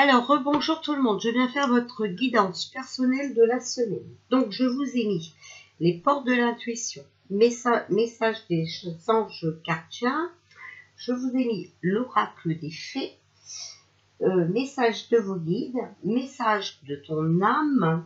Alors, rebonjour tout le monde, je viens faire votre guidance personnelle de la semaine. Donc, je vous ai mis les portes de l'intuition, message des anges kartiens, je vous ai mis l'oracle des fées, message de vos guides, message de ton âme,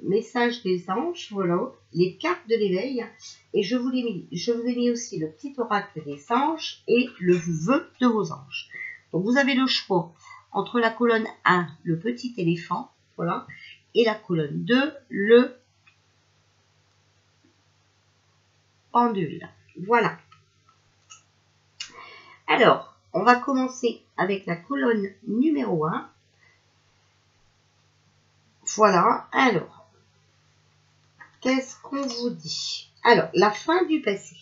message des anges, voilà, les cartes de l'éveil, et je vous ai mis aussi le petit oracle des anges et le vœu de vos anges. Donc vous avez le choix entre la colonne 1, le petit éléphant, voilà, et la colonne 2, le pendule. Voilà. Alors, on va commencer avec la colonne numéro 1. Voilà, alors, qu'est-ce qu'on vous dit? Alors, la fin du passé.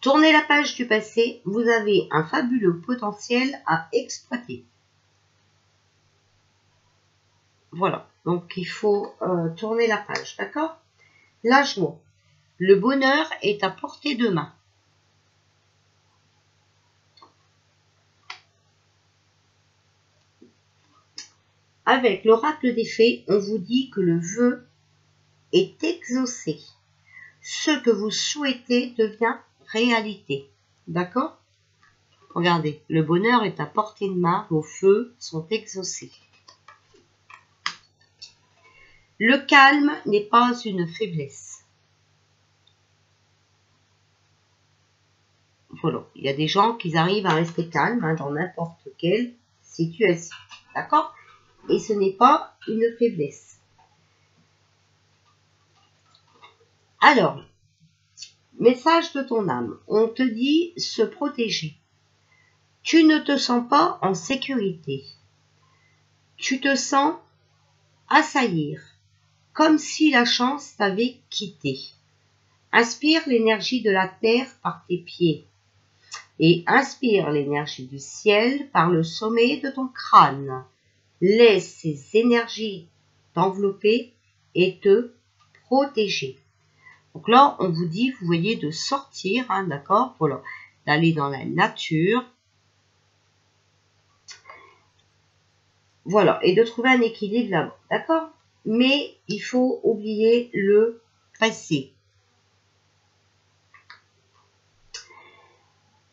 Tournez la page du passé, vous avez un fabuleux potentiel à exploiter. Voilà, donc il faut tourner la page, d'accord? La joie. Le bonheur est à portée de main. Avec l'oracle des fées, on vous dit que le vœu est exaucé. Ce que vous souhaitez devient réalité. D'accord? Regardez, le bonheur est à portée de main, vos vœux sont exaucés. Le calme n'est pas une faiblesse. Voilà, il y a des gens qui arrivent à rester calmes dans n'importe quelle situation. D'accord? Et ce n'est pas une faiblesse. Alors, message de ton âme. On te dit se protéger. Tu ne te sens pas en sécurité. Tu te sens assaillir, comme si la chance t'avait quitté. Inspire l'énergie de la terre par tes pieds et inspire l'énergie du ciel par le sommet de ton crâne. Laisse ces énergies t'envelopper et te protéger. Donc là, on vous dit, vous voyez, de sortir, d'accord, voilà, d'aller dans la nature. Voilà, et de trouver un équilibre là-bas, d'accord? Mais il faut oublier le passé.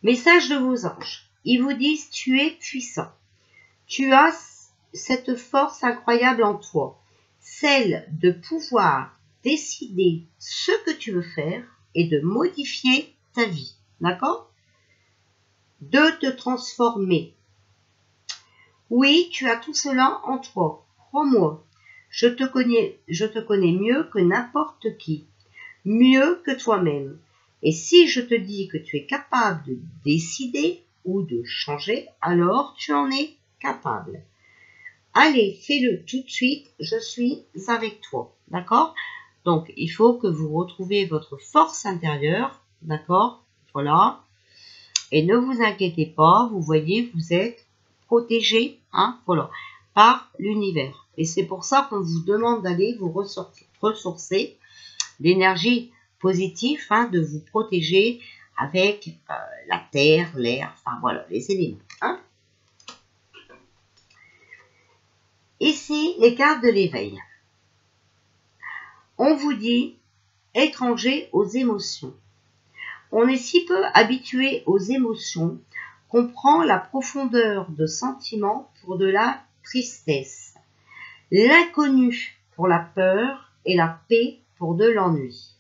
Message de vos anges. Ils vous disent, tu es puissant. Tu as cette force incroyable en toi, celle de pouvoir décider ce que tu veux faire et de modifier ta vie, d'accord? De te transformer. Oui, tu as tout cela en toi, crois-moi. Je te connais mieux que n'importe qui, mieux que toi-même. Et si je te dis que tu es capable de décider ou de changer, alors tu en es capable. Allez, fais-le tout de suite, je suis avec toi, d'accord? Donc, il faut que vous retrouviez votre force intérieure, d'accord? Voilà. Et ne vous inquiétez pas, vous voyez, vous êtes protégé, voilà, par l'univers. Et c'est pour ça qu'on vous demande d'aller vous ressourcer d'énergie positive, de vous protéger avec la terre, l'air, enfin voilà, les éléments. Ici, les cartes de l'éveil. On vous dit étranger aux émotions. On est si peu habitué aux émotions qu'on prend la profondeur de sentiments pour de la tristesse, l'inconnu pour la peur et la paix pour de l'ennui.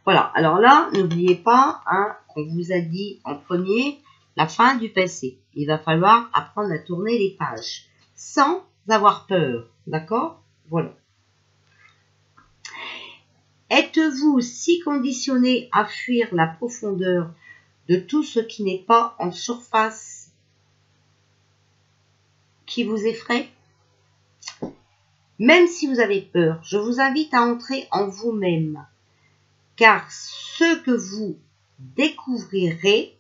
Voilà, alors là, n'oubliez pas qu'on vous a dit en premier la fin du passé. Il va falloir apprendre à tourner les pages sans avoir peur, d'accord? Voilà. Êtes-vous si conditionné à fuir la profondeur de tout ce qui n'est pas en surface qui vous effraie? Même si vous avez peur, je vous invite à entrer en vous-même, car ce que vous découvrirez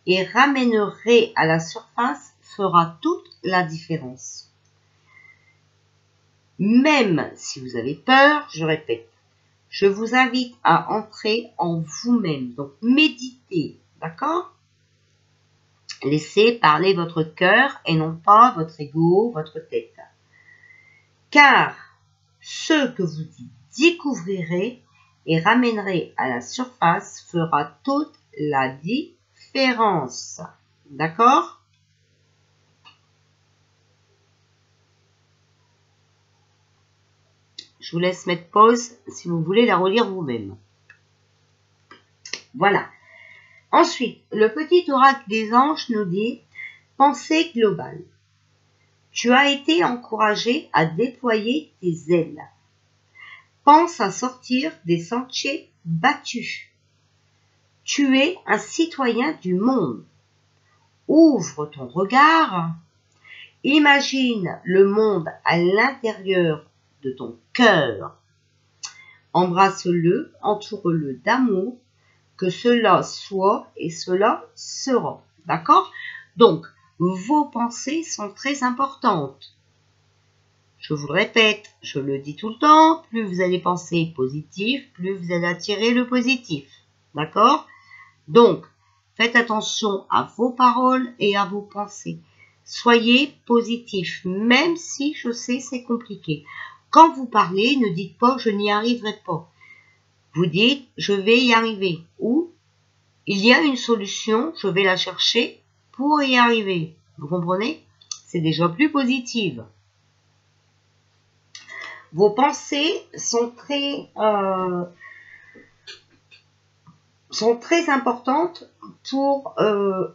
et ramènerez à la surface fera toute la différence. Même si vous avez peur, je répète, je vous invite à entrer en vous-même. Donc, méditez, d'accord? Laissez parler votre cœur et non pas votre ego, votre tête. Car ce que vous découvrirez et ramènerez à la surface fera toute la différence. D'accord ? Je vous laisse mettre pause si vous voulez la relire vous-même. Voilà. Ensuite, le petit oracle des anges nous dit « Pensée globale. Tu as été encouragé à déployer tes ailes. Pense à sortir des sentiers battus. Tu es un citoyen du monde. Ouvre ton regard. Imagine le monde à l'intérieur de ton cœur. Embrasse-le, entoure-le d'amour, que cela soit et cela sera. » D'accord ? Donc, vos pensées sont très importantes. Je vous le répète, je le dis tout le temps, plus vous allez penser positif, plus vous allez attirer le positif. D'accord ? Donc, faites attention à vos paroles et à vos pensées. Soyez positif, même si je sais c'est compliqué. Quand vous parlez, ne dites pas « je n'y arriverai pas ». Vous dites « je vais y arriver » ou « il y a une solution, je vais la chercher pour y arriver ». Vous comprenez? C'est déjà plus positif. Vos pensées sont très importantes pour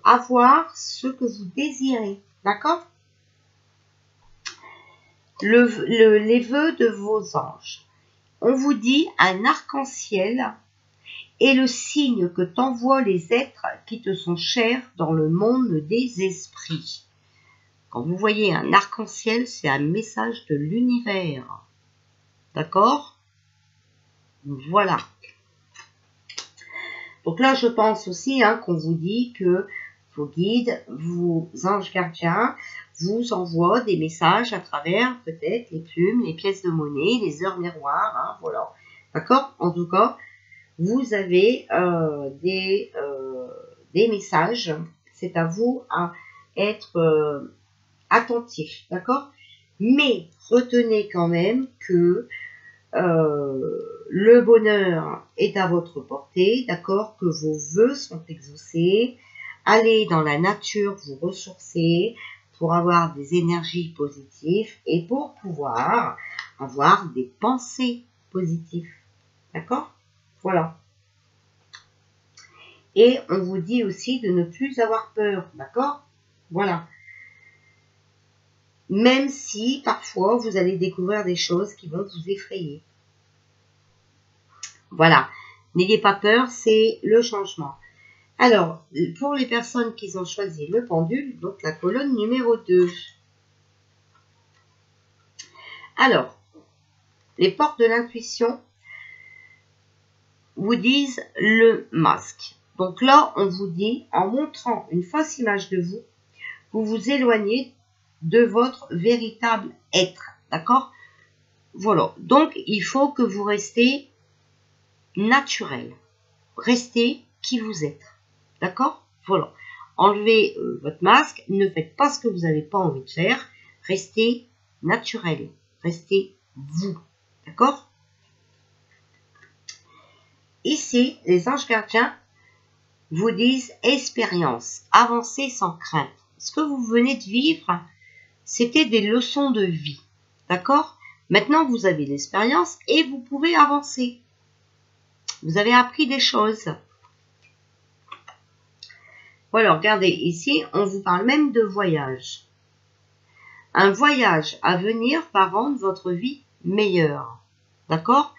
avoir ce que vous désirez. D'accord? Les vœux de vos anges. On vous dit un arc-en-ciel est le signe que t'envoient les êtres qui te sont chers dans le monde des esprits. Quand vous voyez un arc-en-ciel, c'est un message de l'univers. D'accord? Voilà. Donc là, je pense aussi qu'on vous dit que vos guides, vos anges gardiens, vous envoient des messages à travers peut-être les plumes, les pièces de monnaie, les heures miroirs. Voilà. D'accord? En tout cas, vous avez des messages. C'est à vous à être attentif. D'accord? Mais retenez quand même que le bonheur est à votre portée, d'accord, que vos vœux sont exaucés. Allez dans la nature vous ressourcer pour avoir des énergies positives et pour pouvoir avoir des pensées positives. D'accord? Voilà. Et on vous dit aussi de ne plus avoir peur. D'accord? Voilà. Même si parfois vous allez découvrir des choses qui vont vous effrayer. Voilà, n'ayez pas peur, c'est le changement. Alors, pour les personnes qui ont choisi le pendule, donc la colonne numéro 2. Alors, les portes de l'intuition vous disent le masque. Donc là, on vous dit, en montrant une fausse image de vous, vous vous éloignez de votre véritable être. D'accord? Voilà, donc il faut que vous restez naturel. Restez qui vous êtes. D'accord? Voilà. Enlevez votre masque. Ne faites pas ce que vous n'avez pas envie de faire. Restez naturel. Restez vous. D'accord? Ici, les anges gardiens vous disent expérience. Avancez sans crainte. Ce que vous venez de vivre, c'était des leçons de vie. D'accord? Maintenant, vous avez l'expérience et vous pouvez avancer. Vous avez appris des choses. Voilà, regardez, ici, on vous parle même de voyage. Un voyage à venir va rendre votre vie meilleure. D'accord?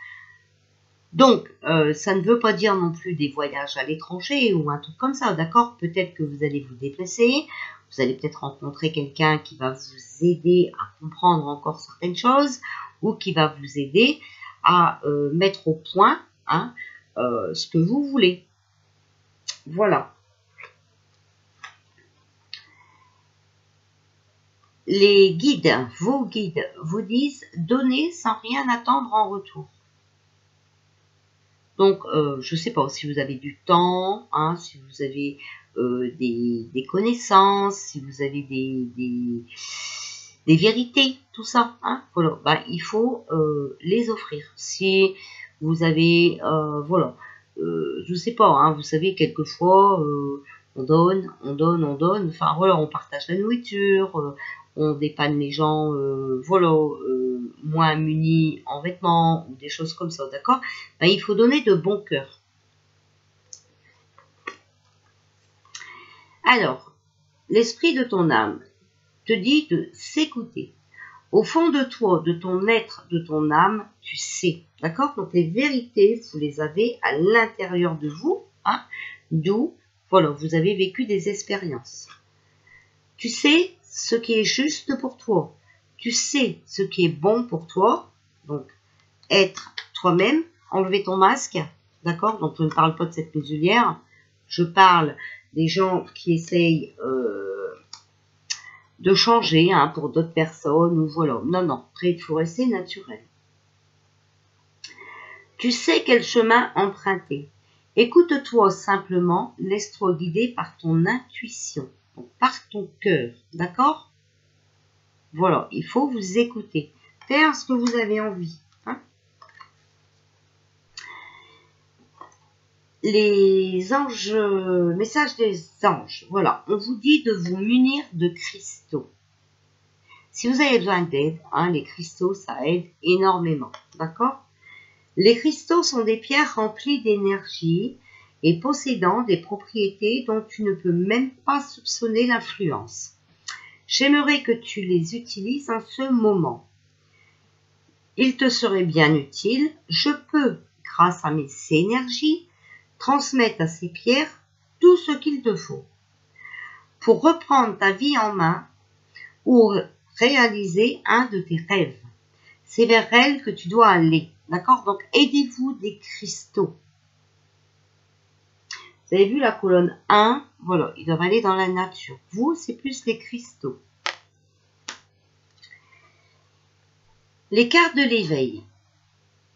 Donc, ça ne veut pas dire non plus des voyages à l'étranger ou un truc comme ça. D'accord? Peut-être que vous allez vous déplacer. Vous allez peut-être rencontrer quelqu'un qui va vous aider à comprendre encore certaines choses ou qui va vous aider à mettre au point ce que vous voulez. Voilà. Les guides, vos guides, vous disent « donner sans rien attendre en retour ». Donc, je ne sais pas si vous avez du temps, si vous avez des connaissances, si vous avez des vérités, tout ça, hein, voilà, bah, il faut les offrir. Si vous avez, voilà, je sais pas, hein, vous savez, quelquefois, on donne, enfin voilà, on partage la nourriture, on dépanne les gens, voilà, moins munis en vêtements, ou des choses comme ça, d'accord? Bah, il faut donner de bon cœur. Alors, l'esprit de ton âme te dit de s'écouter. Au fond de toi, de ton être, de ton âme, tu sais. D'accord? Donc les vérités, vous les avez à l'intérieur de vous, hein, d'où, voilà, vous avez vécu des expériences. Tu sais ce qui est juste pour toi. Tu sais ce qui est bon pour toi. Donc, être toi-même, enlever ton masque. D'accord? Donc, je ne parle pas de cette muselière. Je parle des gens qui essayent de changer, hein, pour d'autres personnes, ou voilà. Non, non, après, il faut rester naturel. Tu sais quel chemin emprunter. Écoute-toi simplement, laisse-toi guider par ton intuition, donc par ton cœur, d'accord? Voilà, il faut vous écouter, faire ce que vous avez envie. Hein? Les anges, message des anges, voilà, on vous dit de vous munir de cristaux. Si vous avez besoin d'aide, hein, les cristaux, ça aide énormément, d'accord? Les cristaux sont des pierres remplies d'énergie et possédant des propriétés dont tu ne peux même pas soupçonner l'influence. J'aimerais que tu les utilises en ce moment. Il te serait bien utile, je peux, grâce à mes énergies, transmettre à ces pierres tout ce qu'il te faut pour reprendre ta vie en main ou réaliser un de tes rêves. C'est vers elles que tu dois aller. D'accord? Donc, aidez-vous des cristaux. Vous avez vu la colonne 1? Voilà, ils doivent aller dans la nature. Vous, c'est plus les cristaux. Les cartes de l'éveil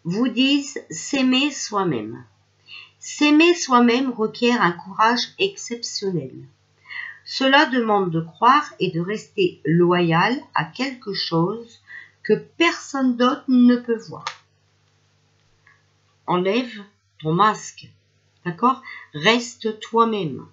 vous disent s'aimer soi-même. S'aimer soi-même requiert un courage exceptionnel. Cela demande de croire et de rester loyal à quelque chose que personne d'autre ne peut voir. Enlève ton masque, d'accord? Reste toi-même.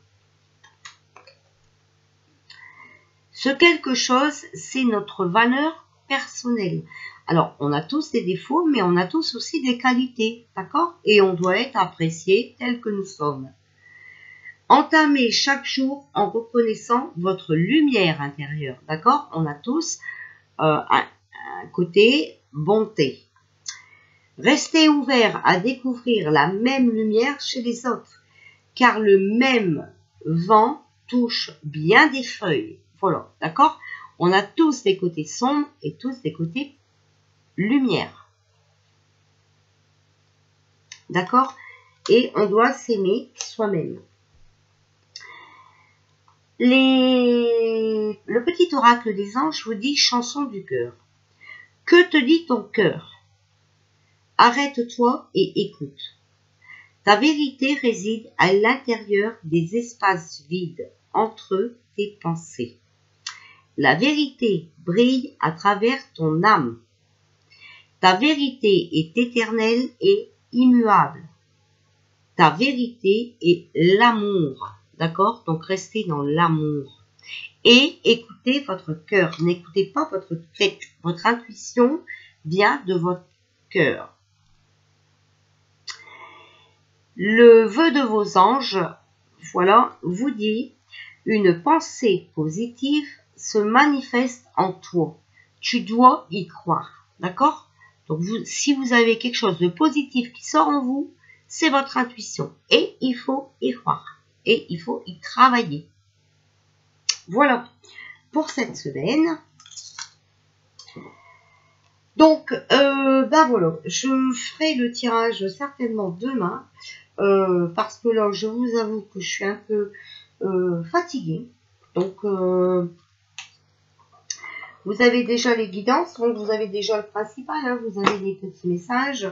Ce quelque chose, c'est notre valeur personnelle. Alors, on a tous des défauts, mais on a tous aussi des qualités, d'accord? Et on doit être apprécié tel que nous sommes. Entamez chaque jour en reconnaissant votre lumière intérieure, d'accord? On a tous un côté bonté. Restez ouvert à découvrir la même lumière chez les autres, car le même vent touche bien des feuilles. Voilà, d'accord? On a tous des côtés sombres et tous des côtés lumière. D'accord? Et on doit s'aimer soi-même. Le petit oracle des anges vous dit chanson du cœur. Que te dit ton cœur? Arrête-toi et écoute. Ta vérité réside à l'intérieur des espaces vides entre tes pensées. La vérité brille à travers ton âme. Ta vérité est éternelle et immuable. Ta vérité est l'amour. D'accord? Donc restez dans l'amour. Et écoutez votre cœur. N'écoutez pas votre tête. Votre intuition vient de votre cœur. Le vœu de vos anges, voilà, vous dit une pensée positive se manifeste en toi. Tu dois y croire. D'accord? Donc, si vous avez quelque chose de positif qui sort en vous, c'est votre intuition. Et il faut y croire. Et il faut y travailler. Voilà pour cette semaine. Donc, ben voilà, je ferai le tirage certainement demain. Parce que là, je vous avoue que je suis un peu fatiguée. Donc, vous avez déjà les guidances, donc vous avez déjà le principal, hein, vous avez les petits messages.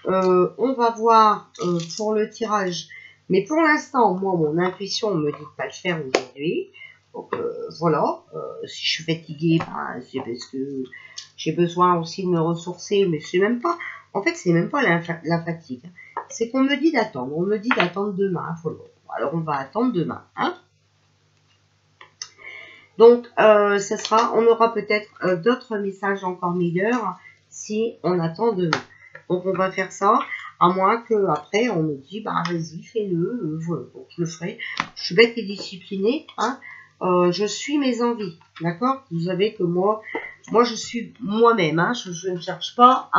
On va voir pour le tirage Mais pour l'instant, moi, mon intuition me dit de pas le faire aujourd'hui. Donc voilà, si je suis fatiguée, ben, c'est parce que j'ai besoin aussi de me ressourcer, mais c'est même pas, en fait, c'est même pas la fatigue. C'est qu'on me dit d'attendre, on me dit d'attendre demain. Voilà. Alors on va attendre demain, hein. Donc ce sera, on aura peut-être d'autres messages encore meilleurs si on attend demain. Donc on va faire ça, à moins que après on me dit, bah vas-y, fais-le, voilà. Donc je le ferai. Je suis bête et disciplinée, hein. Je suis mes envies, d'accord? Vous savez que moi je suis moi-même, hein. Je ne cherche pas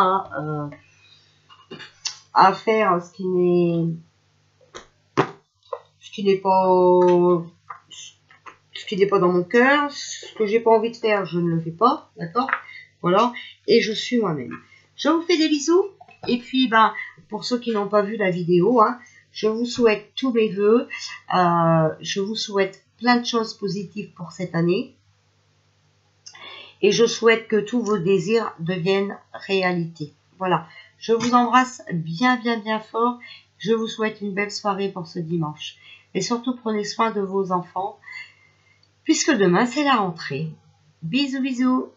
à faire ce qui n'est pas dans mon cœur, ce que j'ai pas envie de faire, je ne le fais pas, d'accord? Voilà, et je suis moi-même. Je vous fais des bisous, et puis ben, pour ceux qui n'ont pas vu la vidéo, hein, je vous souhaite tous mes vœux, je vous souhaite plein de choses positives pour cette année, et je souhaite que tous vos désirs deviennent réalité. Voilà, je vous embrasse bien, bien, bien fort, je vous souhaite une belle soirée pour ce dimanche, et surtout prenez soin de vos enfants, puisque demain c'est la rentrée. Bisous, bisous.